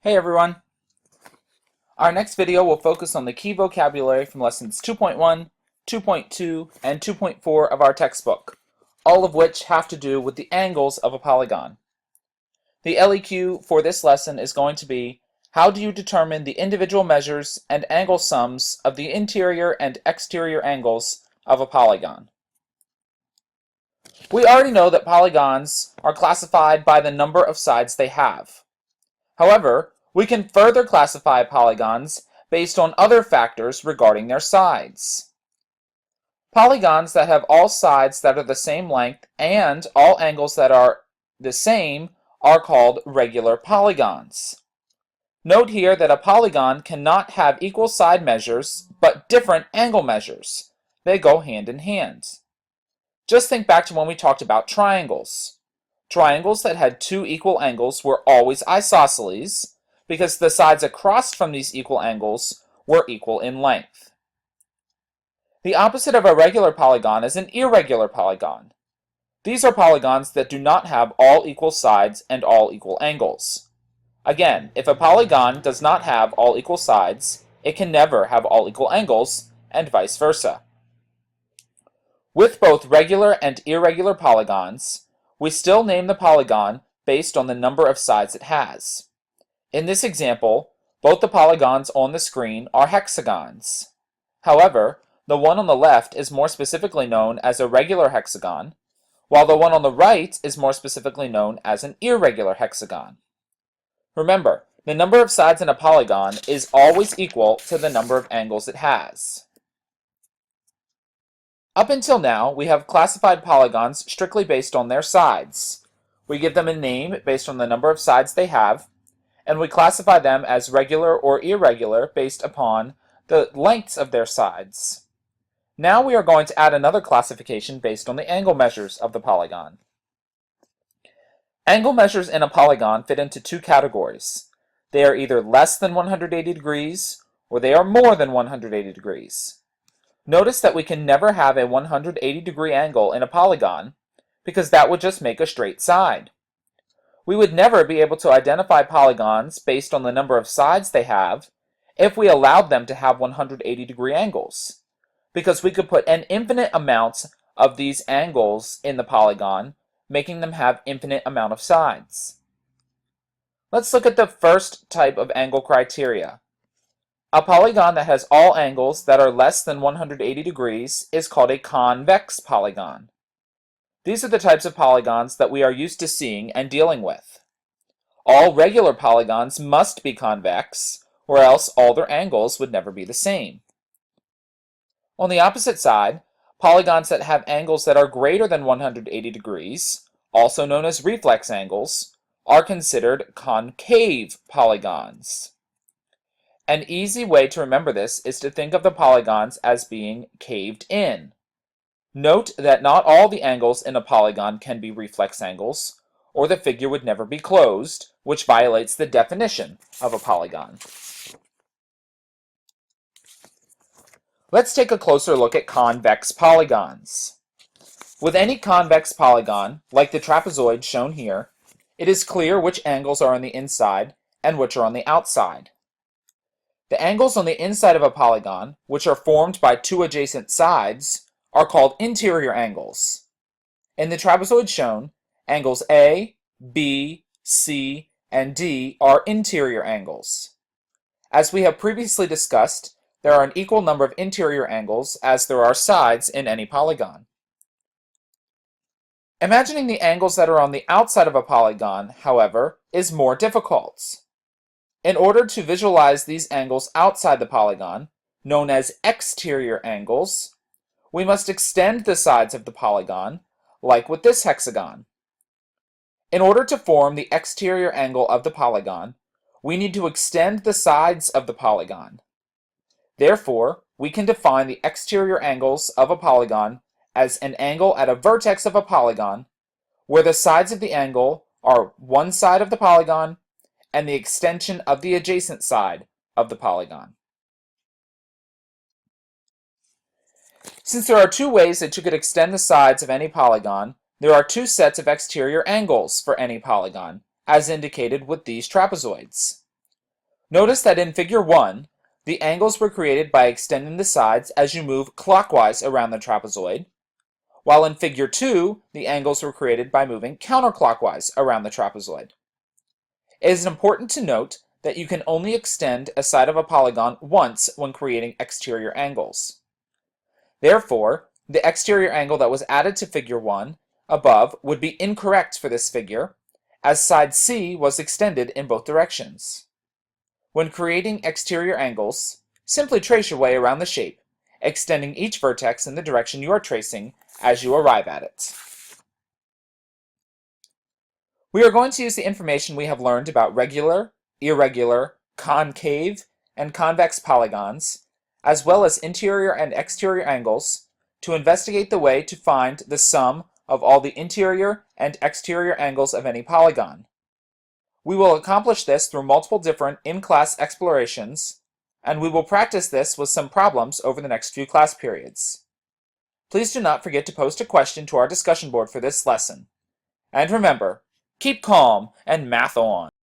Hey everyone! Our next video will focus on the key vocabulary from lessons 2.1, 2.2, and 2.4 of our textbook, all of which have to do with the angles of a polygon. The LEQ for this lesson is going to be, how do you determine the individual measures and angle sums of the interior and exterior angles of a polygon? We already know that polygons are classified by the number of sides they have. However, we can further classify polygons based on other factors regarding their sides. Polygons that have all sides that are the same length and all angles that are the same are called regular polygons. Note here that a polygon cannot have equal side measures but different angle measures. They go hand in hand. Just think back to when we talked about triangles. Triangles that had two equal angles were always isosceles because the sides across from these equal angles were equal in length. The opposite of a regular polygon is an irregular polygon. These are polygons that do not have all equal sides and all equal angles. Again, if a polygon does not have all equal sides, it can never have all equal angles, and vice versa. With both regular and irregular polygons, we still name the polygon based on the number of sides it has. In this example, both the polygons on the screen are hexagons. However, the one on the left is more specifically known as a regular hexagon, while the one on the right is more specifically known as an irregular hexagon. Remember, the number of sides in a polygon is always equal to the number of angles it has. Up until now, we have classified polygons strictly based on their sides. We give them a name based on the number of sides they have, and we classify them as regular or irregular based upon the lengths of their sides. Now we are going to add another classification based on the angle measures of the polygon. Angle measures in a polygon fit into two categories. They are either less than 180 degrees or they are more than 180 degrees. Notice that we can never have a 180 degree angle in a polygon because that would just make a straight side. We would never be able to identify polygons based on the number of sides they have if we allowed them to have 180 degree angles, because we could put an infinite amount of these angles in the polygon, making them have infinite amount of sides. Let's look at the first type of angle criteria. A polygon that has all angles that are less than 180 degrees is called a convex polygon. These are the types of polygons that we are used to seeing and dealing with. All regular polygons must be convex, or else all their angles would never be the same. On the opposite side, polygons that have angles that are greater than 180 degrees, also known as reflex angles, are considered concave polygons. An easy way to remember this is to think of the polygons as being caved in. Note that not all the angles in a polygon can be reflex angles, or the figure would never be closed, which violates the definition of a polygon. Let's take a closer look at convex polygons. With any convex polygon, like the trapezoid shown here, it is clear which angles are on the inside and which are on the outside. The angles on the inside of a polygon, which are formed by two adjacent sides, are called interior angles. In the trapezoid shown, angles A, B, C, and D are interior angles. As we have previously discussed, there are an equal number of interior angles as there are sides in any polygon. Imagining the angles that are on the outside of a polygon, however, is more difficult. In order to visualize these angles outside the polygon, known as exterior angles, we must extend the sides of the polygon, like with this hexagon. In order to form the exterior angle of the polygon, we need to extend the sides of the polygon. Therefore, we can define the exterior angles of a polygon as an angle at a vertex of a polygon, where the sides of the angle are one side of the polygon and the extension of the adjacent side of the polygon. Since there are two ways that you could extend the sides of any polygon, there are two sets of exterior angles for any polygon, as indicated with these trapezoids. Notice that in Figure 1, the angles were created by extending the sides as you move clockwise around the trapezoid, while in Figure 2, the angles were created by moving counterclockwise around the trapezoid. It is important to note that you can only extend a side of a polygon once when creating exterior angles. Therefore, the exterior angle that was added to Figure 1 above would be incorrect for this figure, as side C was extended in both directions. When creating exterior angles, simply trace your way around the shape, extending each vertex in the direction you are tracing as you arrive at it. We are going to use the information we have learned about regular, irregular, concave, and convex polygons, as well as interior and exterior angles, to investigate the way to find the sum of all the interior and exterior angles of any polygon. We will accomplish this through multiple different in-class explorations, and we will practice this with some problems over the next few class periods. Please do not forget to post a question to our discussion board for this lesson. And remember, keep calm and math on!